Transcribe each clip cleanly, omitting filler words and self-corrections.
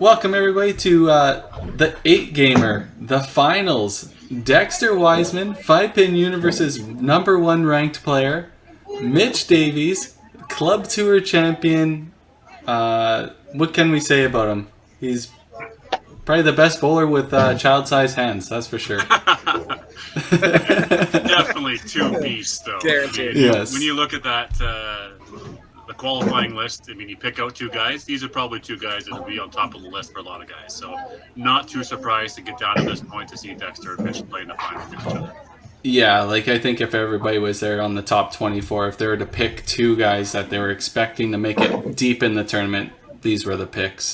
Welcome everybody to the 8-gamer, the finals. Dexter Wiseman, 5-pin Universe's #1 ranked player. Mitch Davies, Club Tour champion. What can we say about him? He's probably the best bowler with child-sized hands, that's for sure. Definitely two beasts, though. Guaranteed. Yes. When you look at that, the qualifying list, I mean, you pick out two guys. These are probably two guys that will be on top of the list for a lot of guys. So, not too surprised to get down to this point to see Dexter and Mitch play in the final with each other. Yeah, like I think if everybody was there on the top 24, if they were to pick two guys that they were expecting to make it deep in the tournament, these were the picks.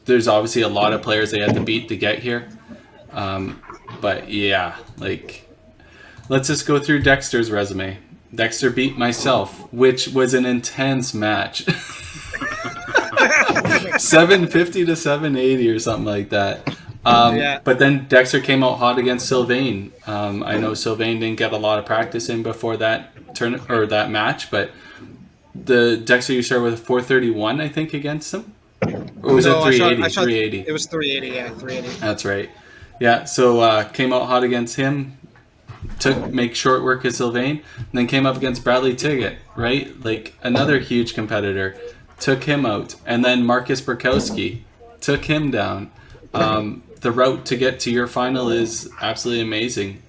There's obviously a lot of players they had to beat to get here. But yeah, like, let's just go through Dexter's resume. Dexter beat myself, which was an intense match. 750 to 780 or something like that. But then Dexter came out hot against Sylvain. I know Sylvain didn't get a lot of practice in before that that match, but the Dexter, you started with 431, I think, against him? Or was it 380? 380. It was 380, yeah, 380. That's right. Yeah, so came out hot against him, make short work of Sylvain, and then came up against Bradley Tiggett, right? Like, another huge competitor. Took him out. And then Marcus Burkowski took him down. The route to get to your final is absolutely amazing.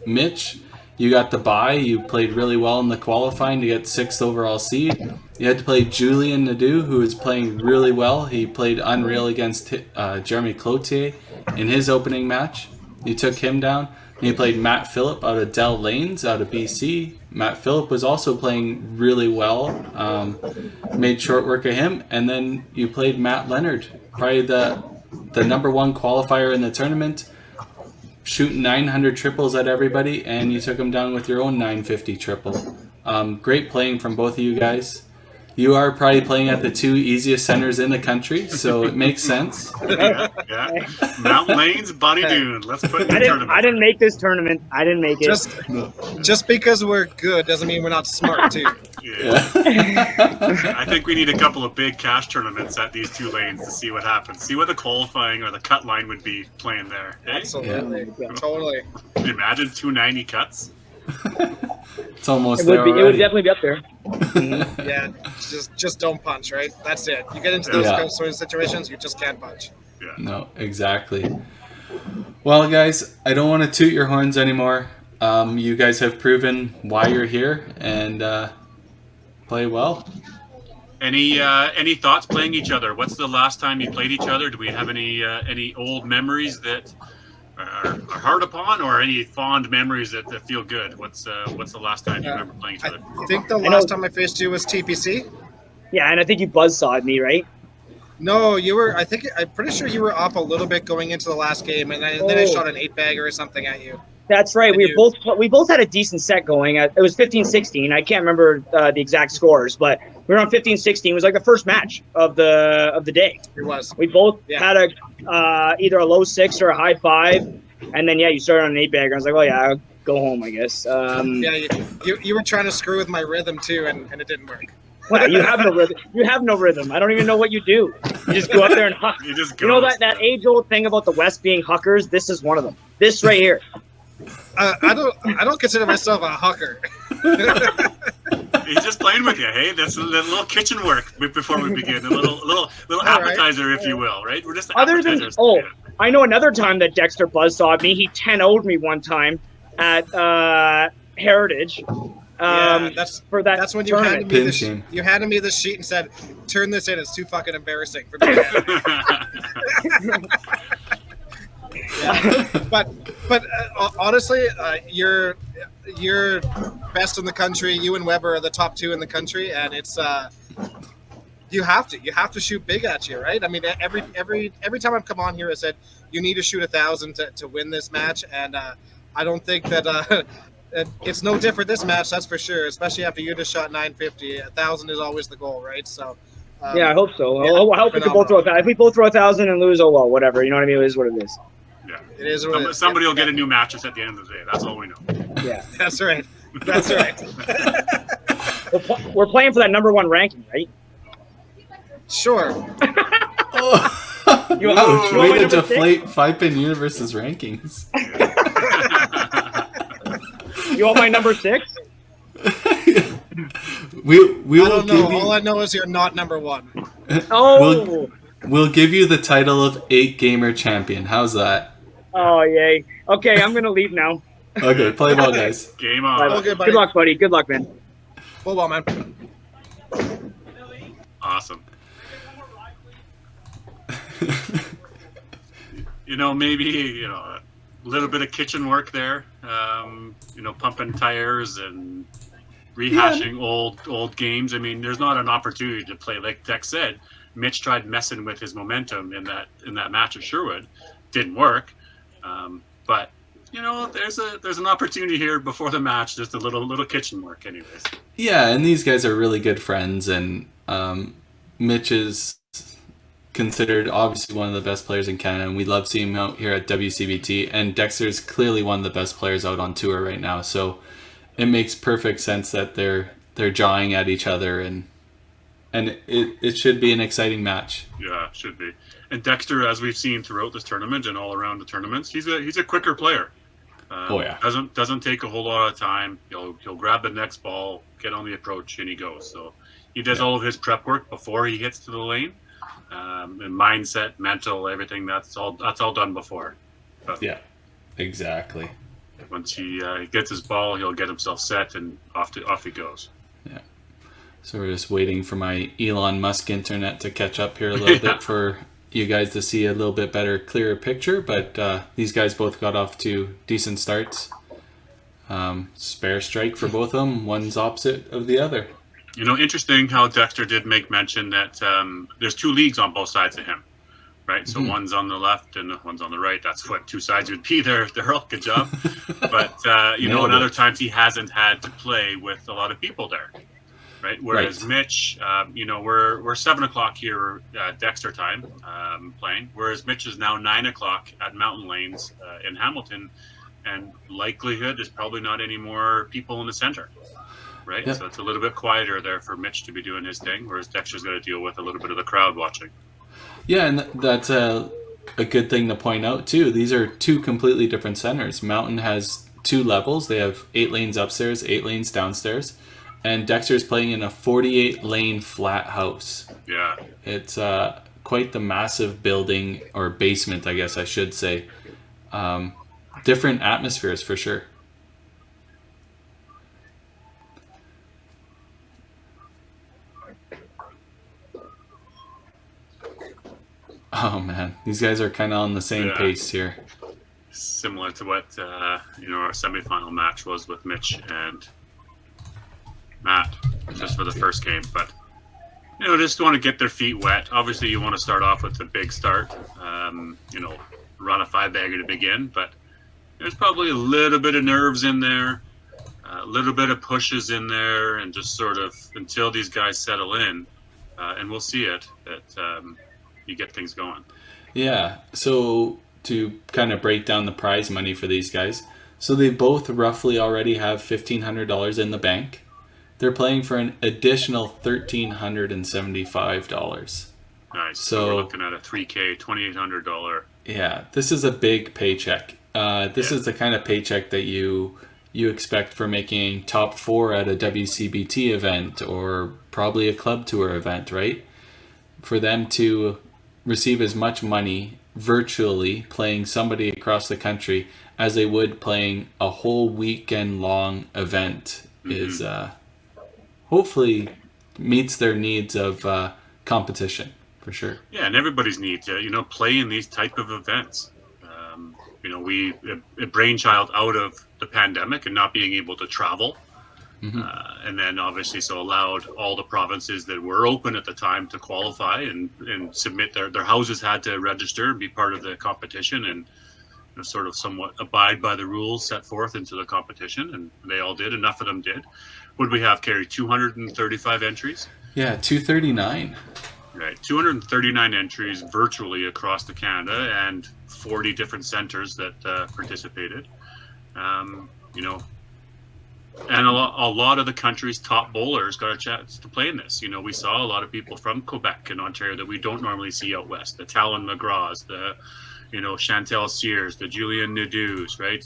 Mitch, you got the bye. You played really well in the qualifying to get 6th overall seed. You had to play Julian Nadeau, who is playing really well. He played unreal against Jeremy Cloutier in his opening match. You took him down. And you played Matt Phillip out of Dell Lanes out of BC. Matt Phillip was also playing really well. Made short work of him. And then you played Matt Leonard, probably the #1 qualifier in the tournament, shooting 900 triples at everybody, and you took him down with your own 950 triple. Great playing from both of you guys. You are probably playing at the 2 easiest centers in the country, so it makes sense. Yeah. Mountain Lanes, Bonnie Doon. Let's put in the tournament. I didn't make this tournament. I didn't make it. Just because we're good doesn't mean we're not smart, too. Yeah. I think we need a couple of big cash tournaments at these 2 lanes to see what happens. See what the qualifying or the cut line would be playing there. Hey? Absolutely. Yeah. Totally. Can you imagine 290 cuts? It's almost It there would already. definitely be up there. Yeah, just don't punch, right? That's it. You get into those sort of situations, you just can't punch. Yeah. No, exactly. Well, guys, I don't want to toot your horns anymore. You guys have proven why you're here and play well. Any thoughts playing each other? What's the last time you played each other? Do we have any old memories that are hard upon, or any fond memories that feel good? What's the last time you remember playing each other? I think the last time I faced you was TPC. Yeah, and I think you buzzsawed me, right? No, you were. I'm pretty sure you were up a little bit going into the last game, and then I shot an 8-bagger or something at you. That's right. We both had a decent set going. It was 15-16. I can't remember the exact scores, but we were on 15-16. It was like the first match of the day. It was. We both had either a low 6 or a high 5, and then you started on an 8-bagger. I was like, oh yeah, I'll go home, I guess. You were trying to screw with my rhythm too, and it didn't work. Well, you have no rhythm. You have no rhythm. I don't even know what you do. You just go up there and huck. You just go. You know that age-old thing about the West being huckers? This is one of them. This right here. I don't consider myself a hucker. He's just playing with you, hey? That's a little kitchen work before we begin. A little appetizer, if you will, right? We're just appetizers. I know another time that Dexter buzzsawed me. He 10-0'd me one time at Heritage. That's when you handed me this sheet and said, "Turn this in. It's too fucking embarrassing for me." But honestly, you're best in the country. You and Weber are the top 2 in the country, and it's you have to shoot big at you, right? I mean, every time I've come on here, I said you need to shoot 1,000 to win this match, and I don't think that it's no different this match. That's for sure. Especially after you just shot 950, 1,000 is always the goal, right? So. I hope so. I hope we can both throw 1,000. If we both throw 1,000 and lose, oh well, whatever. You know what I mean? It is what it is. Yeah. It is what it is. Somebody will get a new mattress at the end of the day. That's all we know. Yeah. That's right. That's right. We're playing for that #1 ranking, right? Sure. Oh, You want- ouch, you want way my to number deflate 5-pin universe's rankings. You want my number 6? we I will don't give know. you. All I know is you're not number 1. Oh, We'll give you the title of 8 gamer champion. How's that? oh, yay. Okay, I'm gonna leave now. Okay, play ball, guys. Game Bye, on. Okay, Good buddy. luck, buddy. Good luck, man. Full ball, man. Awesome. Maybe a little bit of kitchen work there. Pumping tires and rehashing old games. I mean, there's not an opportunity to play. Like Dex said, Mitch tried messing with his momentum in that match at Sherwood. Didn't work. But there's an opportunity here before the match. Just a little kitchen work, anyways. Yeah, and these guys are really good friends, and Mitch is considered obviously one of the best players in Canada, and we love seeing him out here at WCBT. And Dexter's clearly one of the best players out on tour right now, so it makes perfect sense that they're jawing at each other, and it should be an exciting match. Yeah, it should be. And Dexter, as we've seen throughout this tournament and all around the tournaments, he's a quicker player. Doesn't take a whole lot of time. He'll grab the next ball, get on the approach, and he goes. So he does all of his prep work before he hits to the lane, and mindset, mental, everything. That's all done before. But Yeah, exactly. once he gets his ball, he'll get himself set, and off he goes. So we're just waiting for my Elon Musk internet to catch up here a little bit for you guys to see a little bit better, clearer picture. But these guys both got off to decent starts. Spare strike for both of them. One's opposite of the other. Interesting how Dexter did make mention that there's 2 leagues on both sides of him, right? So one's on the left and one's on the right. That's what 2 sides would be there. They're all good job. But, and other times he hasn't had to play with a lot of people there. Right. Whereas Mitch, we're 7 o'clock here, Dexter time, playing. Whereas Mitch is now 9 o'clock at Mountain Lanes in Hamilton, and likelihood there's probably not any more people in the center. Right. Yep. So it's a little bit quieter there for Mitch to be doing his thing, whereas Dexter's got to deal with a little bit of the crowd watching. Yeah, and that's a good thing to point out too. These are 2 completely different centers. Mountain has 2 levels. They have 8 lanes upstairs, 8 lanes downstairs. And Dexter's playing in a 48-lane flat house. Yeah. It's quite the massive building, or basement, I guess I should say. Different atmospheres for sure. Oh man, these guys are kind of on the same pace here. Similar to what our semifinal match was with Mitch and Matt, just for the first game. But just want to get their feet wet. Obviously, you want to start off with a big start. Run a 5-bagger to begin, but there's probably a little bit of nerves in there, a little bit of pushes in there, and just sort of until these guys settle in, and we'll see it that you get things going. Yeah. So to kind of break down the prize money for these guys, so they both roughly already have $1,500 in the bank. They're playing for an additional $1,375. Nice. So we're looking at a $3K, $2,800. Yeah, this is a big paycheck. This is the kind of paycheck that you expect for making top 4 at a WCBT event or probably a club tour event, right? For them to receive as much money virtually playing somebody across the country as they would playing a whole weekend long event is hopefully meets their needs of competition for sure. Yeah, and everybody's need to play in these type of events. We a brainchild out of the pandemic and not being able to travel, and then obviously so allowed all the provinces that were open at the time to qualify and submit their houses had to register and be part of the competition and sort of somewhat abide by the rules set forth into the competition, and they all did. Enough of them did. Would we have, Carrie, 235 entries? Yeah, 239. Right, 239 entries virtually across the Canada and 40 different centers that participated. And a lot of the country's top bowlers got a chance to play in this. We saw a lot of people from Quebec and Ontario that we don't normally see out west. The Talon McGraws, the Chantel Sears, the Julian Nadeau's, right?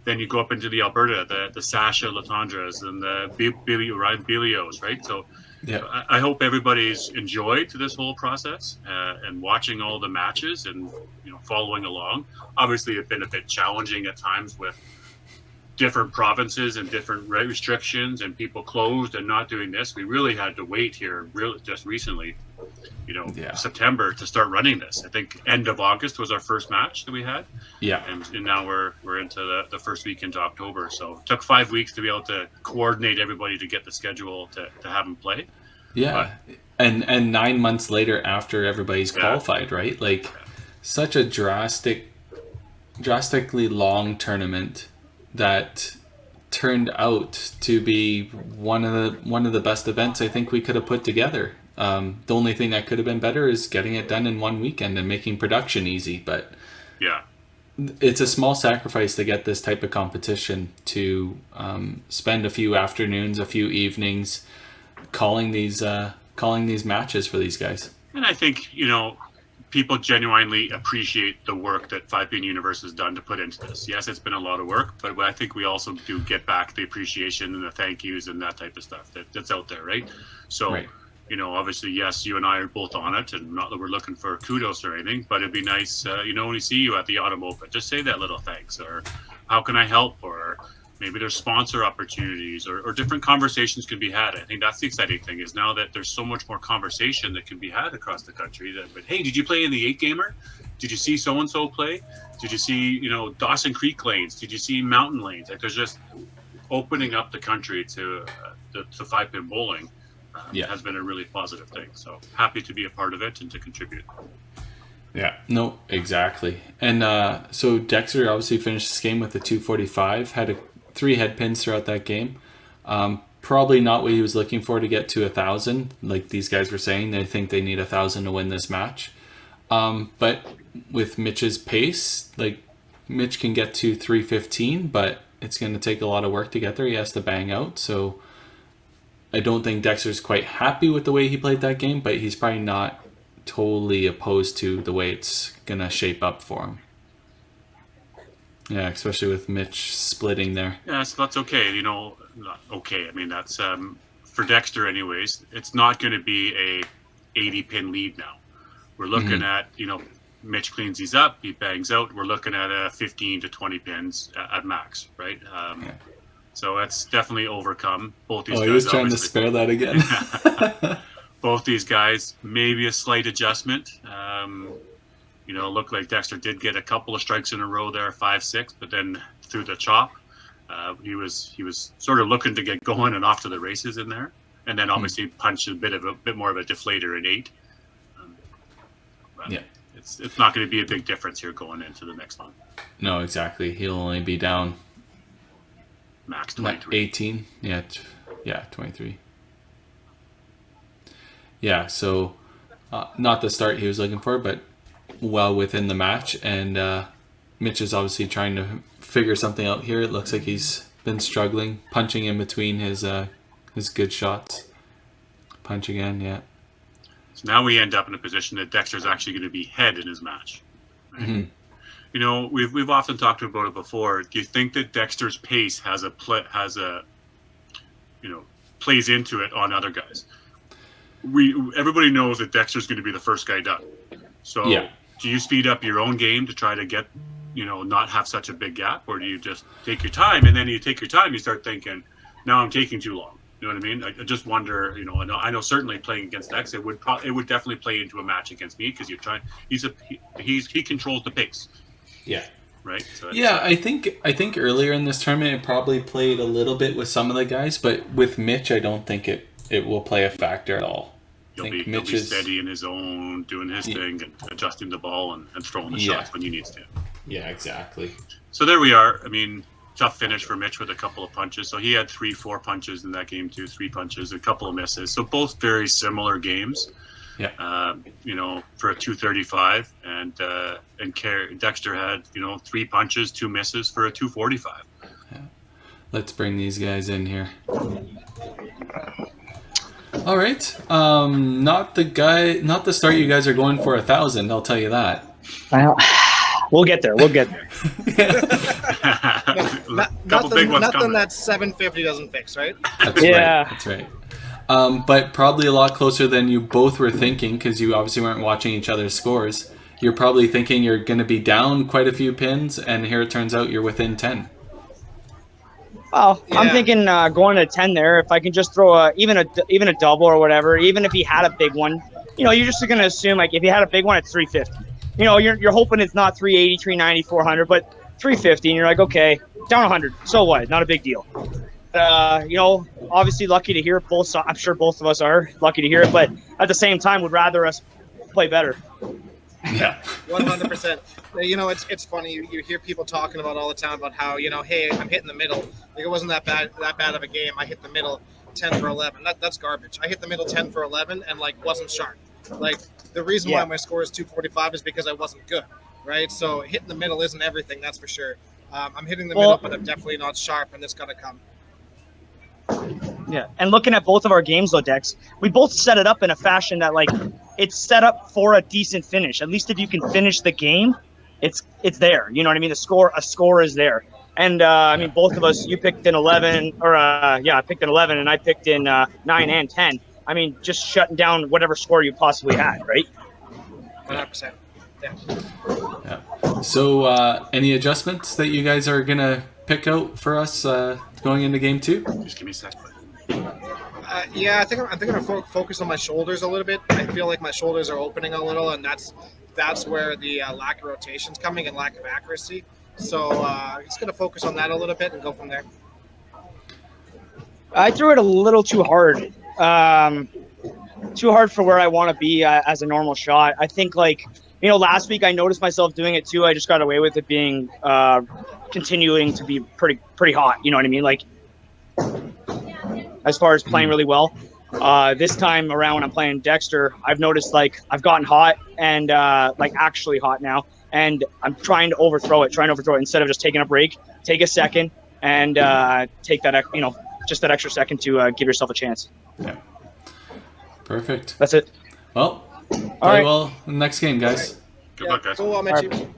Then you go up into the Alberta, the Sasha Latondras and the Bilios, right? So Yeah. I hope everybody's enjoyed this whole process and watching all the matches and following along. Obviously, it's been a bit challenging at times with different provinces and different restrictions and people closed and not doing this. We really had to wait here just recently, September to start running this. I think end of August was our first match that we had. Yeah. And now we're into the first week into October. So it took 5 weeks to be able to coordinate everybody to get the schedule to have them play. Yeah. And 9 months later after everybody's qualified, right? Like such a drastically long tournament that turned out to be one of the best events I think we could have put together. The only thing that could have been better is getting it done in one weekend and making production easy. But it's a small sacrifice to get this type of competition, to spend a few afternoons, a few evenings calling these matches for these guys. And I think people genuinely appreciate the work that 5PN Universe has done to put into this. Yes, it's been a lot of work, but I think we also do get back the appreciation and the thank yous and that type of stuff that's out there, right? So, right. Obviously, yes, you and I are both on it, and not that we're looking for kudos or anything, but it'd be nice, when we see you at the Autumn Open, just say that little thanks, or how can I help, or maybe there's sponsor opportunities or different conversations can be had. I think that's the exciting thing is now that there's so much more conversation that can be had across the country but hey, did you play in the 8-gamer? Did you see so-and-so play? Did you see, Dawson Creek lanes? Did you see mountain lanes? Like there's just opening up the country to 5-pin bowling has been a really positive thing. So happy to be a part of it and to contribute. Yeah, no, exactly. And so Dexter obviously finished this game with a 245, had 3 head pins throughout that game. Probably not what he was looking for to get to 1,000. Like these guys were saying, they think they need 1,000 to win this match. But with Mitch's pace, like Mitch can get to 315, but it's going to take a lot of work to get there. He has to bang out. So I don't think Dexter's quite happy with the way he played that game, but he's probably not totally opposed to the way it's going to shape up for him. Yeah, especially with Mitch splitting there. Yeah, so that's okay. Not okay. I mean, that's for Dexter anyways. It's not going to be a 80-pin lead now. We're looking at, Mitch cleans these up, he bangs out. We're looking at a 15 to 20 pins at max, right? So that's definitely overcome. Both these guys. He was trying to spare that again. Both these guys, maybe a slight adjustment. Looked like Dexter did get a couple of strikes in a row there, 5-6, but then through the chop, he was sort of looking to get going and off to the races in there, and then obviously punched a bit more of a deflator in 8. It's not going to be a big difference here going into the next one. No, exactly. He'll only be down max 23. 18. Yeah, 23. Yeah, so not the start he was looking for, but well within the match. And Mitch is obviously trying to figure something out here. It looks like he's been struggling, punching in between his good shots. Punch again, yeah. So now we end up in a position that Dexter's actually going to be head in his match. Right? We've often talked about it before. Do you think that Dexter's pace plays into it on other guys? Everybody knows that Dexter's going to be the first guy done. So do you speed up your own game to try to get, not have such a big gap, or do you just take your time? And then you take your time, you start thinking, now I'm taking too long. You know what I mean? I just wonder. I know certainly playing against Dex, it would definitely play into a match against me because you're trying. He controls the pace. Yeah. Right. So I think earlier in this tournament it probably played a little bit with some of the guys, but with Mitch, I don't think it will play a factor at all. He'll be steady in his own, doing his thing, and adjusting the ball and throwing the shots when he needs to. Yeah, exactly. So there we are. I mean, tough finish for Mitch with a couple of punches. So he had 3-4 punches in that game too, 3 punches, a couple of misses. So both very similar games. Yeah. For a 235, and Dexter had 3 punches, 2 misses for a 245. Yeah. Let's bring these guys in here. All right. Not the start you guys are going for 1,000. I'll tell you that. Well, we'll get there. Couple big ones Nothing coming. that 750 doesn't fix, right? That's Yeah. right. That's right. But probably a lot closer than you both were thinking, because you obviously weren't watching each other's scores. You're probably thinking you're going to be down quite a few pins, and here it turns out you're within 10. Well, I'm Yeah. thinking going to 10 there. If I can just throw even a double or whatever, even if he had a big one, you're just going to assume like if he had a big one, it's 350. You're hoping it's not 380, 390, 400, but 350, and you're like, okay, down 100. So what? Not a big deal. Obviously lucky to hear it. I'm sure both of us are lucky to hear it, but at the same time, would rather us play better. Yeah. 100%. It's funny. You hear people talking about all the time about how, hey, I'm hitting the middle. Like, it wasn't that bad of a game. I hit the middle 10 for 11. That's garbage. I hit the middle 10 for 11 and wasn't sharp. Like, the reason why my score is 245 is because I wasn't good, right? So hitting the middle isn't everything, that's for sure. I'm hitting the middle, but I'm definitely not sharp, and it's got to come. Yeah, and looking at both of our games, though, Dex, we both set it up in a fashion that, it's set up for a decent finish. At least if you can finish the game, it's there. You know what I mean? A score is there. And, both of us, you picked in 11, I picked in 11, and I picked in 9 and 10. Just shutting down whatever score you possibly had, right? 100%. Yeah. So, any adjustments that you guys are going to pick out for us going into game 2? Just give me a second. I think I'm going to focus on my shoulders a little bit. I feel like my shoulders are opening a little, and that's where the lack of rotation's coming and lack of accuracy. So I'm just going to focus on that a little bit and go from there. I threw it a little too hard. Too hard for where I want to be as a normal shot. I think last week I noticed myself doing it too. I just got away with it being continuing to be pretty hot. You know what I mean? As far as playing really well. This time around when I'm playing Dexter, I've noticed I've gotten hot and actually hot now, and I'm trying to overthrow it instead of just taking a break. Take a second and take that just that extra second to give yourself a chance. Yeah. Perfect. That's it. Well, play right. well in the next game, guys. Good luck, guys. Cool, I'll meet you.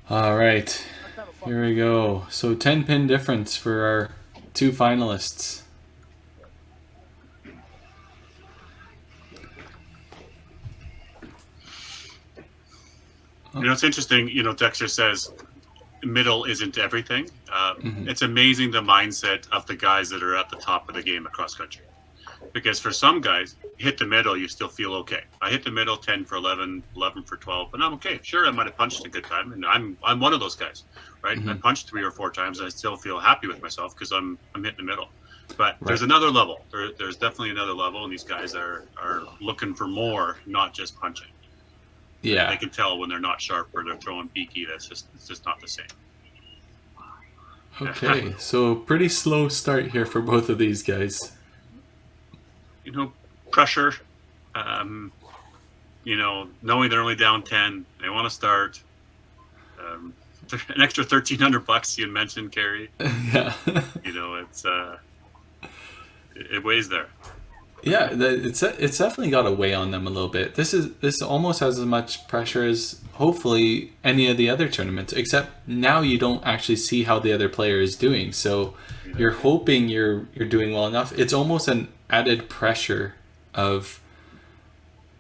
All right. Here we go. So 10 pin difference for our 2 finalists. It's interesting. Dexter says middle isn't everything. It's amazing the mindset of the guys that are at the top of the game across country. Because for some guys, hit the middle, you still feel okay. I hit the middle 10 for 11, 11 for 12, and I'm okay. Sure, I might have punched a good time, and I'm one of those guys, right? I punched 3 or 4 times, and I still feel happy with myself because I'm hitting the middle. But there's another level. There's definitely another level, and these guys are looking for more, not just punching. Yeah. They can tell when they're not sharp or they're throwing beaky. It's just not the same. Okay, so pretty slow start here for both of these guys. Pressure, knowing they're only down 10, they want to start. An extra $1,300 you mentioned, Carrie. Yeah. It weighs there. Yeah, it's definitely got to weigh on them a little bit. This almost has as much pressure as hopefully any of the other tournaments, except now you don't actually see how the other player is doing. So you're hoping you're doing well enough. It's almost an added pressure of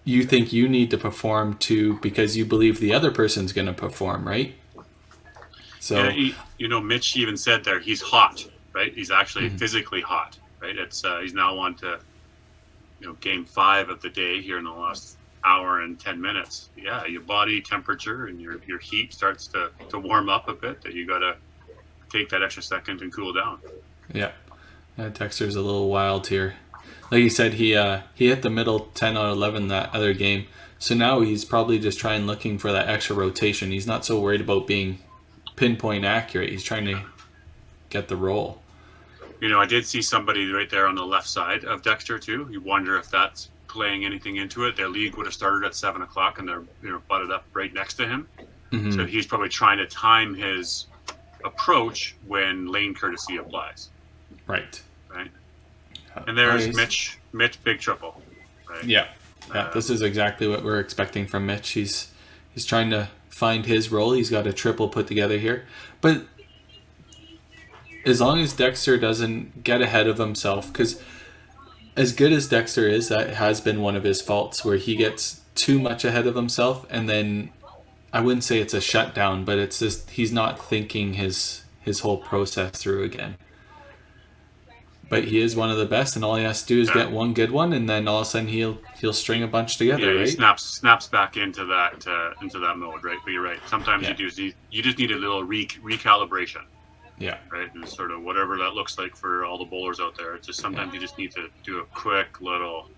you think you need to perform too because you believe the other person's going to perform, right? So Mitch even said there he's hot, right? He's actually physically hot, right? It's he's now on to game 5 of the day here in the last hour and 10 minutes. Yeah, your body temperature and your heat starts to warm up a bit, that you got to take that extra second and cool down. Yeah. Dexter's a little wild here. Like you said, he hit the middle 10 out of 11 that other game. So now he's probably just looking for that extra rotation. He's not so worried about being pinpoint accurate. He's trying to get the roll. I did see somebody right there on the left side of Dexter too. You wonder if that's playing anything into it. Their league would have started at 7 o'clock, and they're butted up right next to him. Mhm. So he's probably trying to time his approach when lane courtesy applies. Right. Right. And there's Nice. Mitch, big triple. Right. Yeah. Yeah. This is exactly what we're expecting from Mitch. He's trying to find his role. He's got a triple put together here, but as long as Dexter doesn't get ahead of himself, because as good as Dexter is, that has been one of his faults where he gets too much ahead of himself, and then I wouldn't say it's a shutdown, but it's just he's not thinking his whole process through again. But he is one of the best, and all he has to do is get one good one, and then all of a sudden he'll string a bunch together, Yeah, right? he snaps back into that mode, right? But you're right. Sometimes you just need a little recalibration. Yeah. Right, and sort of whatever that looks like for all the bowlers out there. It's just sometimes you just need to do a quick little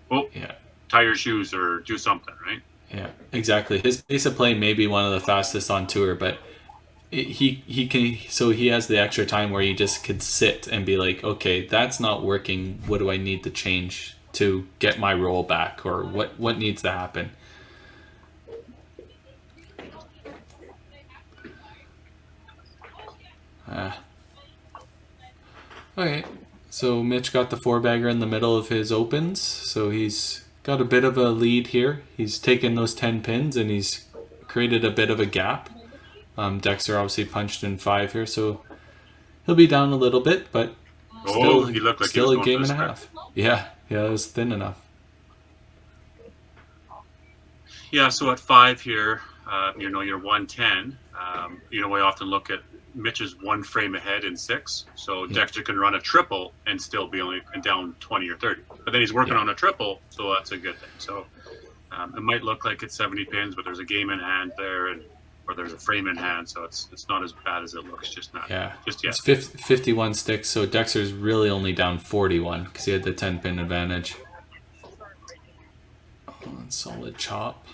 tie your shoes or do something, right? Yeah, exactly. His pace of play may be one of the fastest on tour, but he can. So he has the extra time where he just could sit and be like, okay, that's not working. What do I need to change to get my roll back, or what needs to happen? Okay, so Mitch got the 4-bagger in the middle of his opens, so he's got a bit of a lead here. He's taken those 10 pins and he's created a bit of a gap. Dexter obviously punched in 5 here, so he'll be down a little bit, but still, he looked like still he was a game going and a for half. Yeah, it was thin enough. Yeah, so at 5 here, you're 110. We often look at Mitch's 1 frame ahead in 6, so Dexter can run a triple and still be only down 20 or 30. But then he's working on a triple, so that's a good thing. So it might look like it's 70 pins, but there's a game in hand there, or there's a frame in hand, so it's not as bad as it looks just now. Yeah, just yet. It's 51 sticks, so Dexter's really only down 41 because he had the 10 pin advantage. Oh, that's solid chop.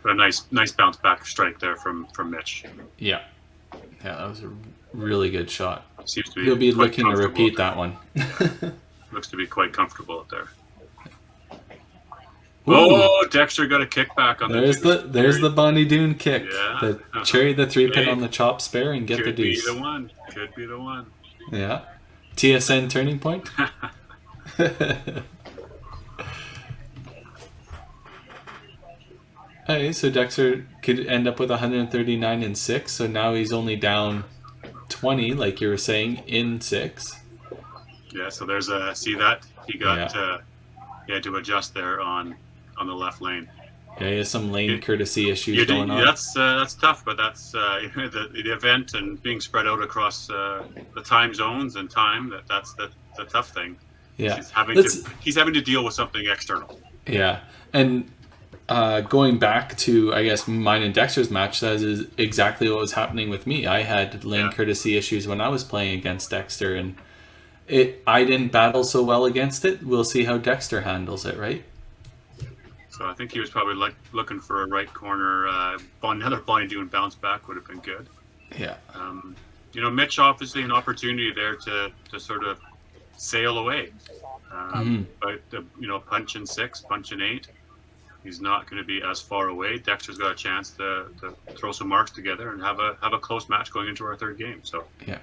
But a nice bounce back strike there from Mitch. Yeah, that was a really good shot. Seems to be He'll be quite looking to comfortable repeat out that one. there. Looks to be quite comfortable out there. Ooh. Oh, Dexter got a kickback on There's the Bonnie Doon kick. Yeah. Cherry the 3-pin Hey. on the chop spare and get the deuce. Could be the one. Yeah. TSN turning point. Okay, so Dexter could end up with 139 in 6, so now he's only down 20, like you were saying, in 6. Yeah, so there's see that? He got he had to adjust there on the left lane. Yeah, he has some lane courtesy issues going on. That's tough, but that's the event and being spread out across the time zones and time. That's the tough thing. Yeah, he's having to deal with something external. Yeah, and going back to, I guess, mine and Dexter's match, that is exactly what was happening with me. I had lane courtesy issues when I was playing against Dexter, and I didn't battle so well against it. We'll see how Dexter handles it, right? So I think he was probably looking for a right corner. Another Bonnie Doon bounce back would have been good. Yeah. Mitch obviously an opportunity there to sort of sail away. But punch in 6, punch in 8. He's not going to be as far away. Dexter's got a chance to throw some marks together and have a close match going into our 3rd game. So yeah.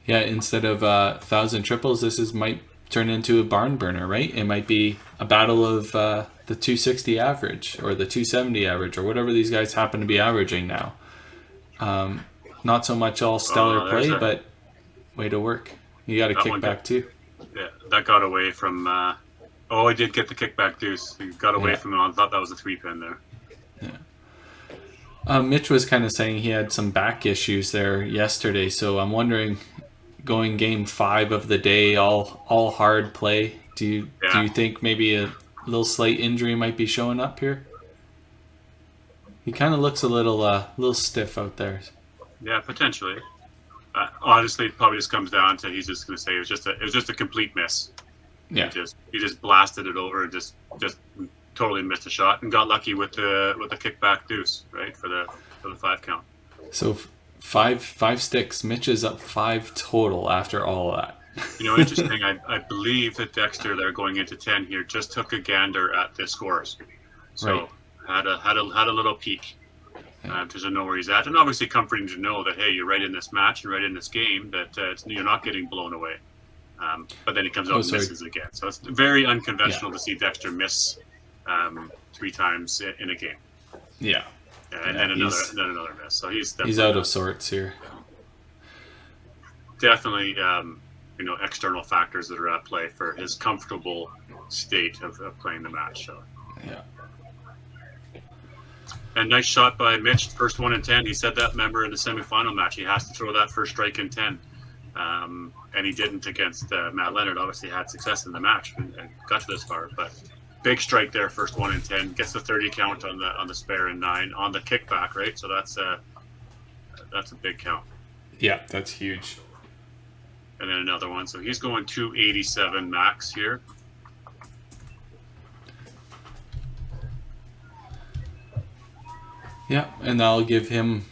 Instead of 1,000 triples, might turn into a barn burner, right? It might be a battle of the 260 average or the 270 average or whatever these guys happen to be averaging now. Not so much all stellar play, but way to work. You got a kickback too. Yeah, that got away from. He did get the kickback deuce. He got away from it. I thought that was a 3-pin there. Yeah. Mitch was kind of saying he had some back issues there yesterday, so I'm wondering, going game 5 of the day, all hard play. Do you think maybe a little slight injury might be showing up here? He kind of looks a little stiff out there. Yeah, potentially. Honestly, it probably just comes down to he's just going to say it was just a complete miss. Yeah. He just blasted it over and just totally missed a shot and got lucky with the kickback deuce, right, for the 5 count. So five sticks. Mitch is up 5 total after all of that. Interesting. I believe that Dexter, they're going into 10 here, just took a gander at the scores. So had a little peek to know where he's at. And obviously comforting to know that, hey, you're right in this match and right in this game, that you're not getting blown away. But then he comes out and misses again. So it's very unconventional to see Dexter miss 3 times in a game. Yeah. And then another miss. So he's out of sorts here. Definitely, external factors that are at play for his comfortable state of playing the match. So. Yeah. And nice shot by Mitch, first one in 10. He said that, remember, in the semifinal match, he has to throw that first strike in 10. And he didn't against Matt Leonard. Obviously had success in the match and got to this far. But big strike there, first one in 10. Gets the 30 count on the spare in 9 on the kickback, right? So that's a big count. Yeah, that's huge. And then another one. So he's going 287 max here. Yeah, and that'll give him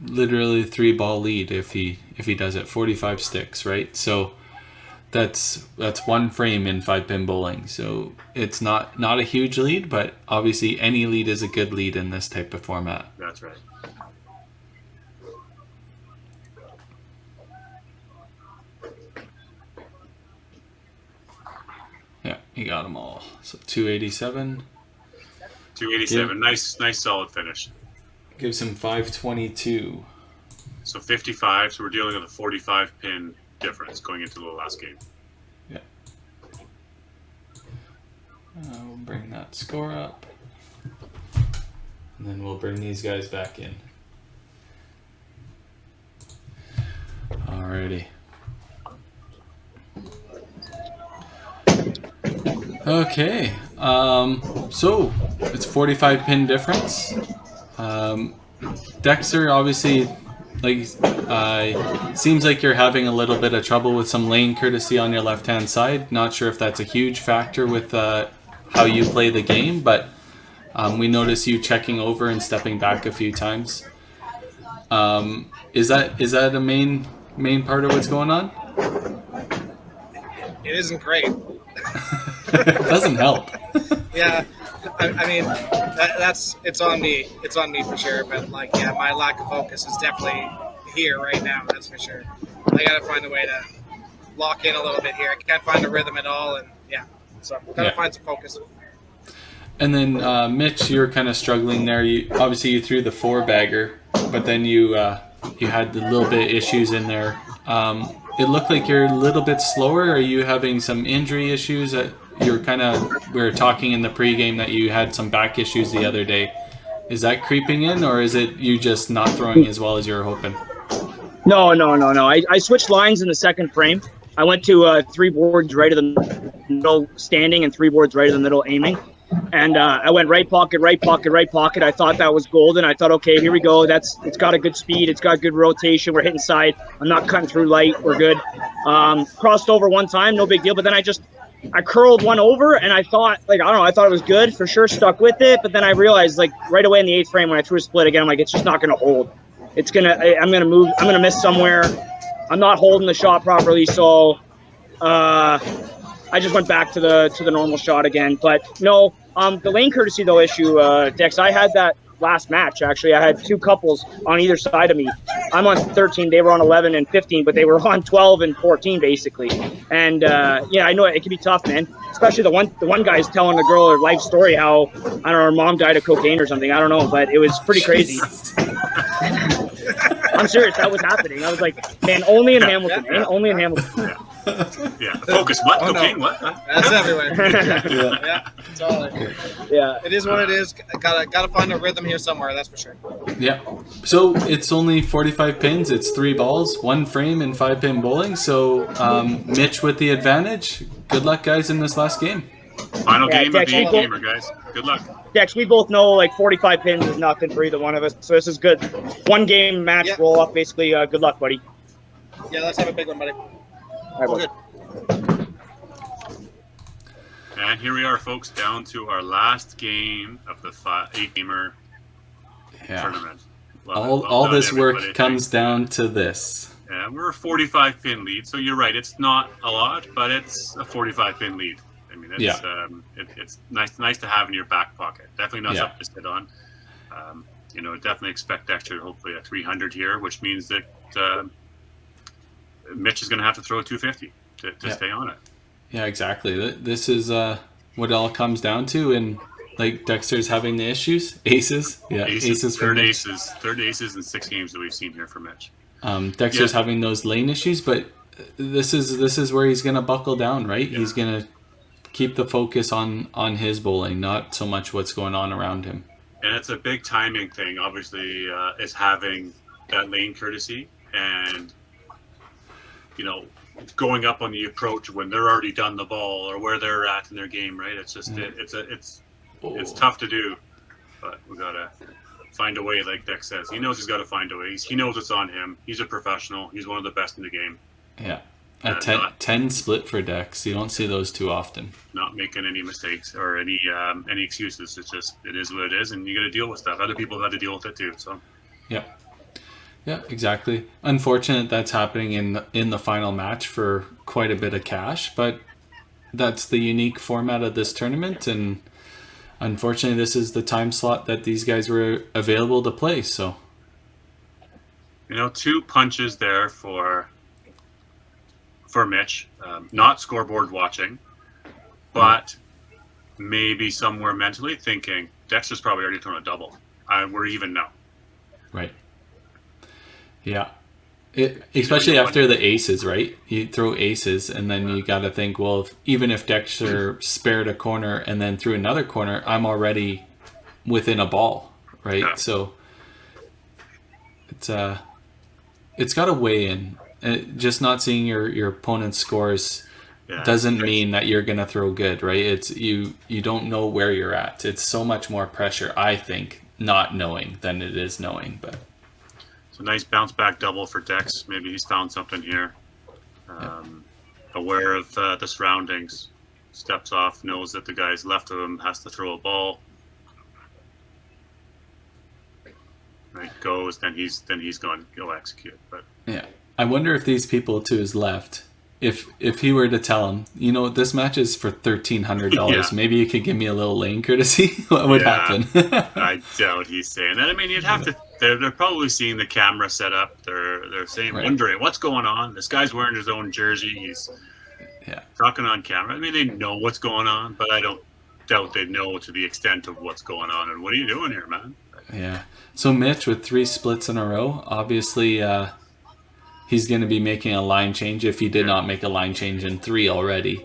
literally 3-ball lead if he does it. 45 sticks, right? So that's 1 frame in 5-pin bowling. So it's not a huge lead, but obviously any lead is a good lead in this type of format. That's right. Yeah, he got them all. So 287. 287. Nice solid finish. Gives him 522. So 55. So we're dealing with a 45 pin difference going into the last game. Yeah. We'll bring that score up. And then we'll bring these guys back in. Alrighty. Okay. So it's 45 pin difference. Dexter, obviously, seems like you're having a little bit of trouble with some lane courtesy on your left-hand side. Not sure if that's a huge factor with how you play the game, but we notice you checking over and stepping back a few times. Is that a main part of what's going on? It isn't great. It doesn't help. Yeah, I mean, it's on me. It's on me for sure. But my lack of focus is definitely here right now. That's for sure. I gotta find a way to lock in a little bit here. I can't find a rhythm at all, and so I'm gotta find some focus. And then Mitch, you're kind of struggling there. You threw the 4-bagger, but then you had a little bit of issues in there. It looked like you're a little bit slower. Are you having some injury issues? We were talking in the pregame that you had some back issues the other day. Is that creeping in, or is it you just not throwing as well as you were hoping? No. I switched lines in the second frame. I went to 3 boards right of the middle standing and 3 boards right of the middle aiming. And I went right pocket, right pocket, right pocket. I thought that was golden. I thought, okay, here we go. It's got a good speed. It's got good rotation. We're hitting side. I'm not cutting through light. We're good. Crossed over one time, no big deal. But then I curled one over, and I thought, I thought it was good for sure. Stuck with it. But then I realized, right away in the 8th frame when I threw a split again, I'm like, it's just not going to hold. I'm going to move. I'm going to miss somewhere. I'm not holding the shot properly. So I just went back to the normal shot again. But no. The lane courtesy though issue, Dex, I had that last match actually. I had 2 couples on either side of me. I'm on 13, they were on 11 and 15, but they were on 12 and 14 basically. And I know it can be tough, man. Especially the one guy's telling the girl her life story, how her mom died of cocaine or something. I don't know, but it was pretty crazy. I'm serious, that was happening. I was like, man, only in Hamilton, man, only in Hamilton. Yeah. Focus. What? Cocaine? No. What? That's everywhere. It's all. Yeah. It is what it is. Gotta find a rhythm here somewhere. That's for sure. Yeah. So it's only 45 pins. It's 3 balls, 1 frame in 5-pin bowling. So Mitch with the advantage. Good luck, guys, in this last game. Final game of the 8-gamer, guys. Good luck. Dex, we both know 45 pins is nothing for either one of us. So this is good. 1 game match roll up, basically. Good luck, buddy. Yeah, let's have a big one, buddy. All right, good. And here we are, folks, down to our last game of the 8-gamer tournament. All this work comes down to this. Yeah, we're a 45 pin lead, so you're right. It's not a lot, but it's a 45 pin lead. I mean, it's it's nice to have in your back pocket. Definitely not something to sit on. Definitely expect Dexter hopefully a 300 here, which means that Mitch is going to have to throw a 250 to stay on it. Yeah, exactly. This is what it all comes down to, and like Dexter's having the issues. Aces. Yeah, aces third aces in 6 games that we've seen here for Mitch. Dexter's having those lane issues, but this is where he's going to buckle down, right? Yeah. He's going to keep the focus on his bowling, not so much what's going on around him. And it's a big timing thing, obviously, is having that lane courtesy and, going up on the approach when they're already done the ball or where they're at in their game, right? It's just, it's tough to do, but we got to find a way, like Dex says. He knows he's got to find a way. He knows it's on him. He's a professional. He's one of the best in the game. Yeah. A 10 split for Dex. You don't see those too often. Not making any mistakes or any excuses. It's just, it is what it is, and you got to deal with stuff. Other people have had to deal with it too. So. Yeah, exactly. Unfortunate that's happening in the final match for quite a bit of cash, but that's the unique format of this tournament, and unfortunately this is the time slot that these guys were available to play. So. 2 punches there for Mitch, not scoreboard watching, but maybe somewhere mentally thinking Dexter's probably already thrown a double. We're even now. Right. Yeah. Especially after the aces, right? You throw aces, and then you got to think, well, even if Dexter spared a corner and then threw another corner, I'm already within a ball, right? Yeah. So it's got to weigh in. Just not seeing your opponent's scores doesn't mean that you're going to throw good, right? It's you don't know where you're at. It's so much more pressure, I think, not knowing than it is knowing. But it's a nice bounce back double for Dex. Maybe he's found something here. Aware of the surroundings, steps off, knows that the guy's left of him has to throw a ball. Right, goes, then he's going to go execute. But yeah. I wonder if these people to his left, if he were to tell him, this match is for $1,300, maybe you could give me a little lane courtesy, what would happen? I doubt he's saying that. I mean, you'd have to. They're probably seeing the camera set up. They're saying, wondering what's going on. This guy's wearing his own jersey. He's talking on camera. I mean, they know what's going on, but I don't doubt they know to the extent of what's going on. And what are you doing here, man? Yeah. So Mitch with 3 splits in a row, obviously. He's going to be making a line change if he did not make a line change in 3 already.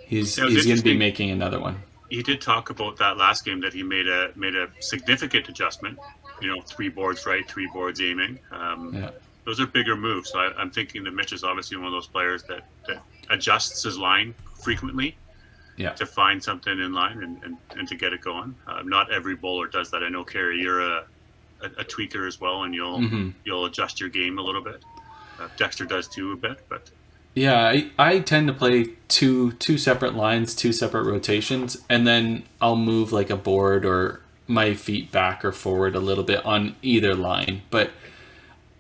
He's going to be making another one. He did talk about that last game that he made a significant adjustment. 3 boards right, 3 boards aiming. Those are bigger moves. So I'm thinking that Mitch is obviously one of those players that adjusts his line frequently to find something in line and to get it going. Not every bowler does that. I know, Kerry, you're a tweaker as well, and you'll adjust your game a little bit. Dexter does too a bit, but I tend to play two separate lines, 2 separate rotations, and then I'll move like a board or my feet back or forward a little bit on either line. But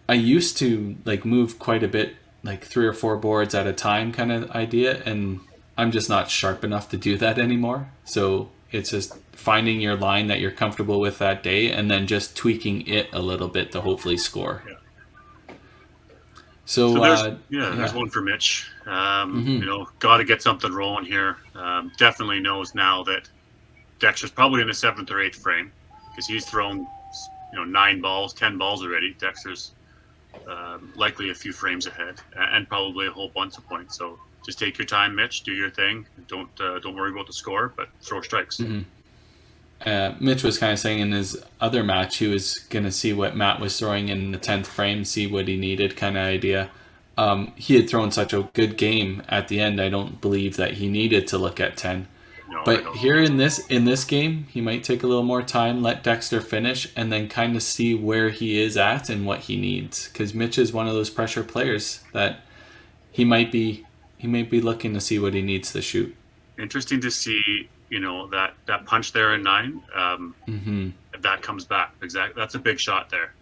I used to like move quite a bit, like 3 or 4 boards at a time kind of idea, and I'm just not sharp enough to do that anymore. So it's just finding your line that you're comfortable with that day and then just tweaking it a little bit to hopefully score. So there's one for Mitch. Got to get something rolling here. Definitely knows now that Dexter's probably in the 7th or 8th frame because he's thrown 9 balls, 10 balls already. Dexter's likely a few frames ahead and probably a whole bunch of points. So just take your time, Mitch. Do your thing. Don't worry about the score, but throw strikes. Mm-hmm. Mitch was kind of saying in his other match he was going to see what Matt was throwing in the 10th frame, see what he needed kind of idea. He had thrown such a good game at the end, I don't believe that he needed to look at 10. No, but here in this game, he might take a little more time, let Dexter finish, and then kind of see where he is at and what he needs. Because Mitch is one of those pressure players that he might be looking to see what he needs to shoot. Interesting to see, that punch there in 9. If that comes back, exactly. That's a big shot there.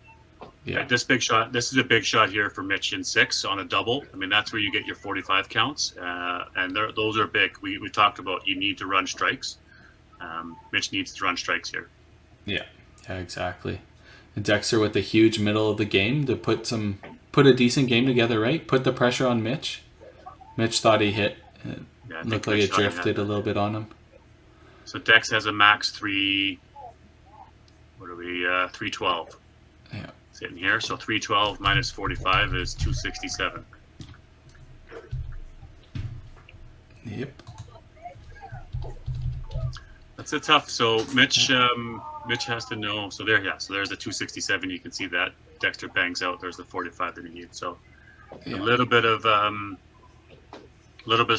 Yeah. This is a big shot here for Mitch in 6 on a double. I mean, that's where you get your 45 counts, and those are big. We talked about you need to run strikes. Mitch needs to run strikes here. Yeah, exactly. And Dexter with the huge middle of the game to put a decent game together, right? Put the pressure on Mitch. Mitch thought he hit. It looked like it drifted a little bit on him. So Dex has a max 312. Yeah. Sitting here. So 312 minus 45 is 267. Yep. That's a tough. So Mitch has to know. So there's the 267. You can see that Dexter bangs out. There's the 45 that he needs. So a little bit of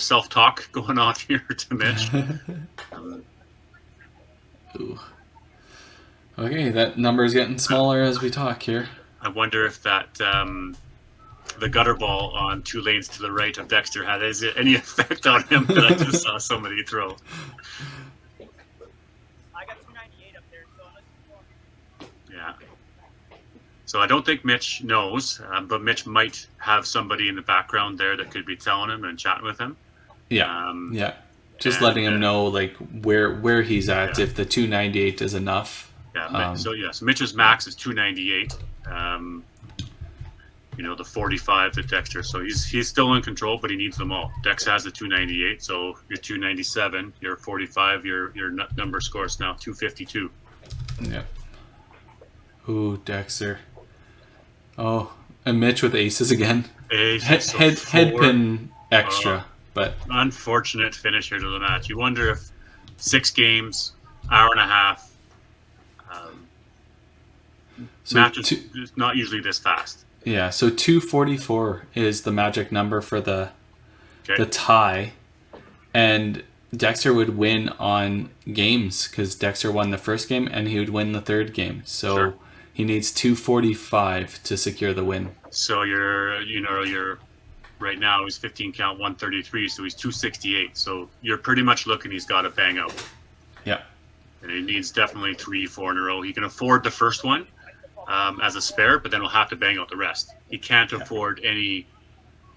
self-talk going on here to Mitch. Ooh. Okay, that number is getting smaller as we talk here. I wonder if that the gutter ball on 2 lanes to the right of Dexter had any effect on him that I just saw somebody throw. I got 298 up there, so Yeah. So I don't think Mitch knows, but Mitch might have somebody in the background there that could be telling him and chatting with him. Yeah. Just letting him know like where he's at, if the 298 is enough. Yeah. So Mitch's max is 298. The 45 to Dexter. So he's still in control, but he needs them all. Dex has the 298, so you're 297. You're 45. Your number scores now 252. Yeah. Ooh, Dexter. Oh, and Mitch with aces again. Head pin extra, but unfortunate finisher to the match. You wonder if 6 games, hour and a half. Matches is not usually this fast. Yeah, so 244 is the magic number for the tie, and Dexter would win on games because Dexter won the first game and he would win the third game. So he needs 245 to secure the win. So you're right now he's 15 count 133, so he's 268. So you're pretty much looking he's got to bang out. Yeah, and he needs definitely 3-4 in a row. He can afford the first one. As a spare, but then he'll have to bang out the rest. He can't afford any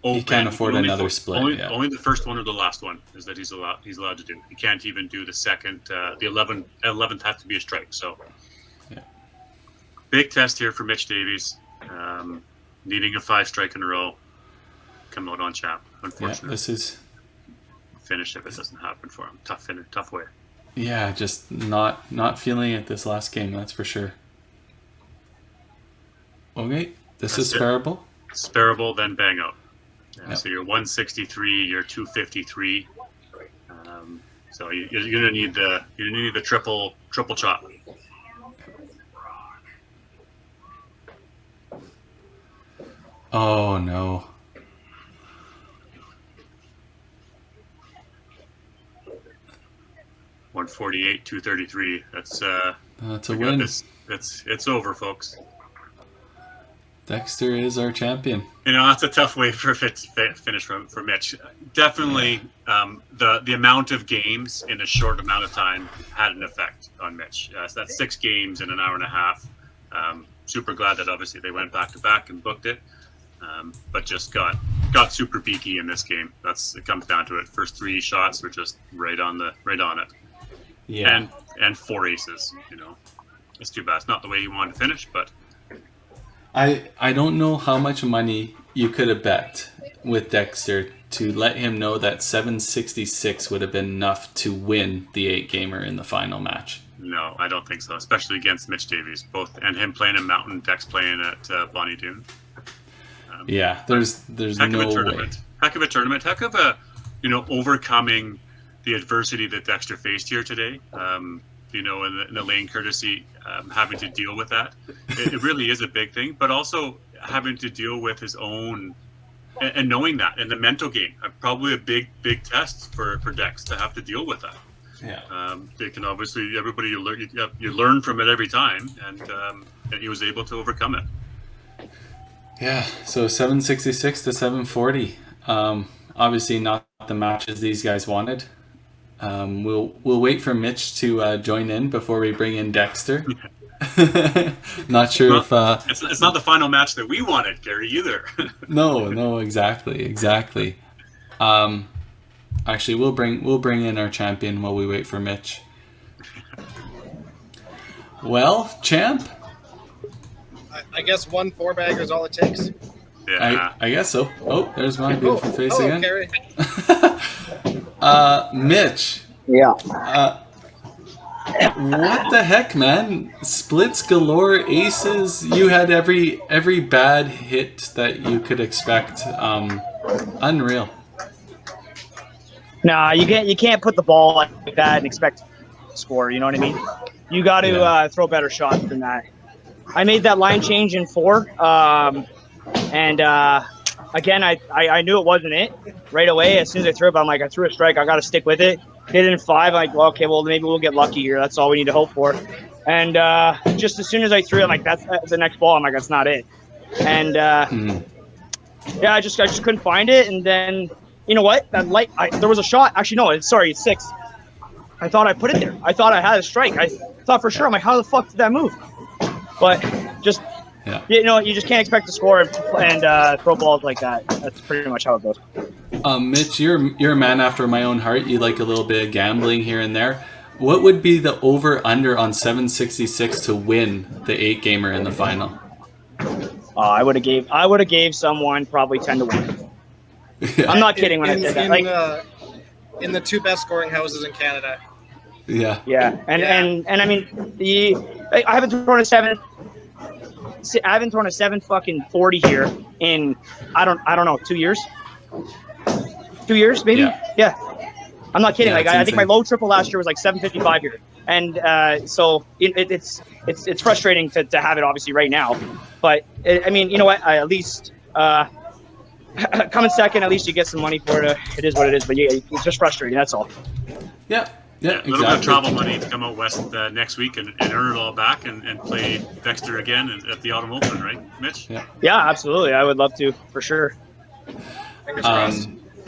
open. He can't afford another split. Only the first one or the last one is that he's allowed to do. He can't even do the second. The 11th has to be a strike. So, big test here for Mitch Davies. Needing a 5 strike in a row. Come out on champ. Unfortunately, this is finish if it doesn't happen for him. Tough way. Yeah, just not feeling it this last game. That's for sure. Okay, this is sparable. Sparable, then bang out. So you're 163, you're 253. So you're gonna need the triple chop. Oh no. $148, $233. That's a win. It's over, folks. Dexter is our champion. That's a tough way for finish for Mitch. Definitely, the amount of games in a short amount of time had an effect on Mitch. So that's 6 games in an hour and a half. Super glad that obviously they went back to back and booked it, but just got super beaky in this game. It comes down to it. First 3 shots were just right on it. Yeah, and 4 aces. It's too bad. It's not the way he wanted to finish, but. I don't know how much money you could have bet with Dexter to let him know that 766 would have been enough to win the 8-gamer in the final match. No, I don't think so, especially against Mitch Davies, and him playing in Mountain, Dex playing at Bonnie Doon. There's no way. Heck of a tournament. Heck of a, overcoming the adversity that Dexter faced here today. In the lane courtesy, having to deal with that. It really is a big thing, but also having to deal with his own, and knowing that, and the mental game, probably a big test for Dex to have to deal with that. Yeah. They can obviously, everybody, you learn from it every time, and he was able to overcome it. Yeah, so 766 to 740. Obviously not the matches these guys wanted. We'll wait for Mitch to join in before we bring in Dexter. Not sure if It's not the final match that we wanted, Gary, either. no, exactly. Actually, we'll bring in our champion while we wait for Mitch. Well, champ, I guess 1 4-bagger is all it takes. Yeah. I guess so. Oh, there's my beautiful face hello, again. Carrie. Mitch, Yeah. what the heck, man? Splits galore, aces. You had every bad hit that you could expect. Unreal. Nah, you can't put the ball like that and expect to score. You know what I mean? You got to throw better shots than that. I made that line change in 4, and again, I knew it wasn't it right away. As soon as I threw it, I'm like, I threw a strike. I got to stick with it. Hit it in 5. I'm like, well, okay, well, maybe we'll get lucky here. That's all we need to hope for. And just as soon as I threw it, I'm like, that's the next ball. I'm like, that's not it. And yeah, I just couldn't find it. And then, you know what? That there was a shot. Actually, no, it's 6. I thought I put it there. I thought I had a strike. I thought for sure. I'm like, how the fuck did that move? But just, you know, you just can't expect to score and throw balls like that. That's pretty much how it goes. Mitch, you're a man after my own heart. You like a little bit of gambling here and there. What would be the over/under on 766 to win the 8-gamer in the final? I would have gave someone probably 10 to 1. I'm not kidding when I said that. In the 2 best scoring houses in Canada. Yeah. Yeah, and I mean I haven't thrown a 7. I haven't thrown a 7 fucking 40 here in I don't know 2 years. 2 years maybe. Yeah. I'm not kidding. Yeah, like I think my low triple last year was like 755 here, and so it's frustrating to have it obviously right now. But I mean, you know what? At least coming second, at least you get some money for it. It is what it is. But yeah, it's just frustrating. That's all. Yeah. Yeah, a little bit of travel money to come out west next week and earn it all back and play Dexter again at the Autumn Open, right, Mitch? Yeah, absolutely. I would love to, for sure.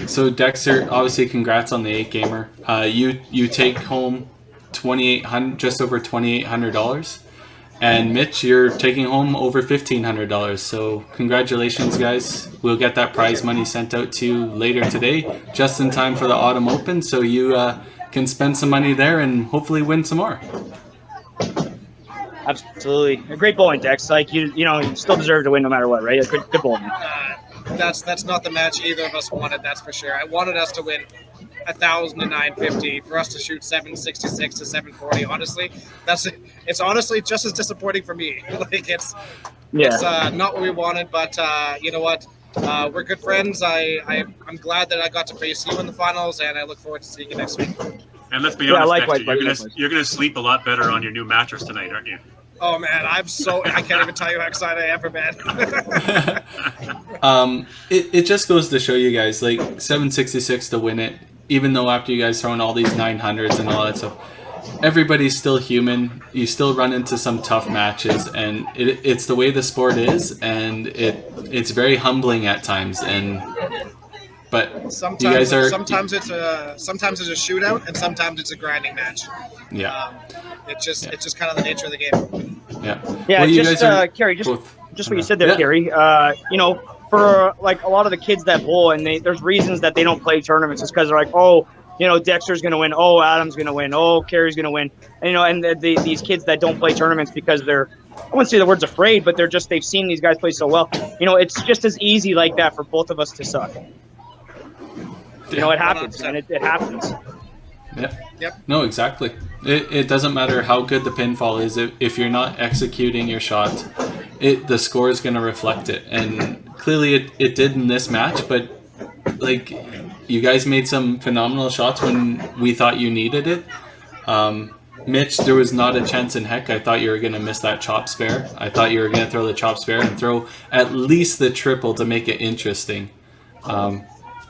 So Dexter, obviously, congrats on the 8-gamer. You take home just over $2,800, and Mitch, you're taking home over $1,500. So congratulations, guys. We'll get that prize money sent out to you later today, just in time for the Autumn Open. So you can spend some money there and hopefully win some more. Absolutely, a great bowling, Dex. Like you know, you still deserve to win no matter what, right? Good bowling. That's not the match either of us wanted. That's for sure. I wanted us to win 1,000 to 950. For us to shoot 766 to 740. Honestly, it's honestly just as disappointing for me. Like it's not what we wanted. But you know what? We're good friends. I'm glad that I got to face you in the finals, and I look forward to seeing you next week. And let's be honest, likewise, Dexter, you're gonna sleep a lot better on your new mattress tonight, aren't you? Oh man, I can't even tell you how excited I am for bed. It just goes to show you guys, like 766 to win it, even though after you guys throwing all these 900s and all that stuff, everybody's still human. You still run into some tough matches, and it's the way the sport is, and it's very humbling at times. But sometimes you guys are sometimes it's a shootout, and sometimes it's a grinding match. Yeah. It's just kind of the nature of the game. Yeah. Yeah, well, just Carrie, just what you said there, Carrie. You know, for like a lot of the kids that bowl, and there's reasons that they don't play tournaments. It's because they're like, oh, you know, Dexter's gonna win. Oh, Adam's gonna win. Oh, Carrie's gonna win. And, you know, and these kids that don't play tournaments because they're, I wouldn't say the word's afraid, but they've seen these guys play so well. You know, it's just as easy like that for both of us to suck. You know, it happens, man. It happens. Yep. No, exactly. It doesn't matter how good the pinfall is. If you're not executing your shot, the score is going to reflect it. And clearly it did in this match, but like you guys made some phenomenal shots when we thought you needed it. Mitch, there was not a chance in heck. I thought you were going to miss that chop spare. I thought you were going to throw the chop spare and throw at least the triple to make it interesting.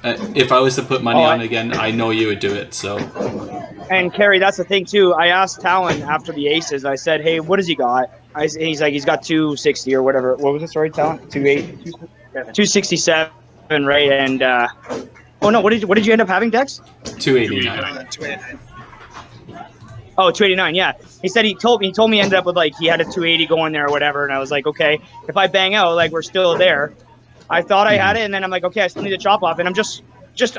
If I was to put money on again, I know you would do it. So. And Carrie, that's the thing too. I asked Talon after the aces. I said, "Hey, what has he got?" He's like, "He's got 260 or whatever." What was it? Sorry, Talon. 267, right? And oh no, what did you end up having, Dex? 289. 289. Oh, 289, yeah. He said he told me he ended up with like he had a 280 going there or whatever, and I was like, okay, if I bang out, like we're still there. I thought I had it, and then I'm like, okay, I still need to chop off, and I'm just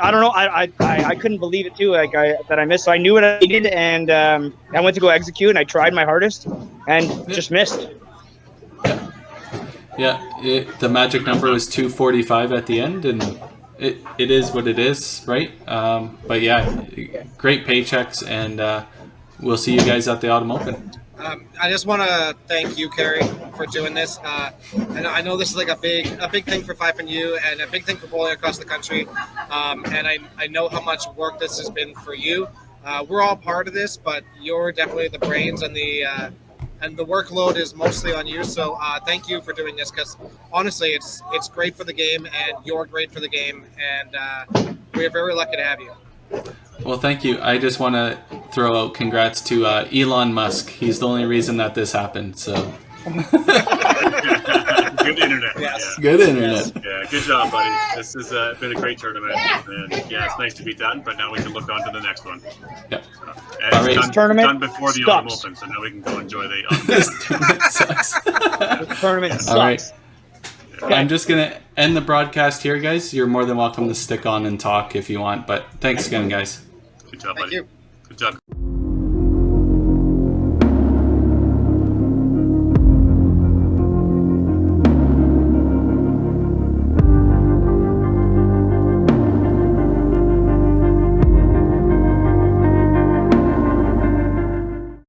I don't know, I couldn't believe it too, like that I missed. So I knew what I needed, and I went to go execute, and I tried my hardest, and just missed. Yeah, the magic number was 245 at the end, and it is what it is, right? But yeah, great paychecks, and we'll see you guys at the Autumn Open. I just want to thank you, Kerry, for doing this. I know this is like a big thing for Fife and you, and a big thing for bowling across the country. And I know how much work this has been for you. We're all part of this, but you're definitely the brains, and the workload is mostly on you. So thank you for doing this, because honestly, it's great for the game, and you're great for the game, and we're very lucky to have you. Well, thank you. I just want to throw out congrats to Elon Musk. He's the only reason that this happened. So Good internet. Yes. Yeah. good internet. Yeah, good job, buddy. This has been a great tournament, and yeah, it's nice to be done. But now we can look on to the next one. Yep. And All right. it's This tournament done before the Autumn sucks. Open, so now we can go enjoy the. This tournament sucks. The tournament sucks. All right. I'm just going to end the broadcast here, guys. You're more than welcome to stick on and talk if you want. But thanks again, guys. Good job, Thank buddy. you. Good job.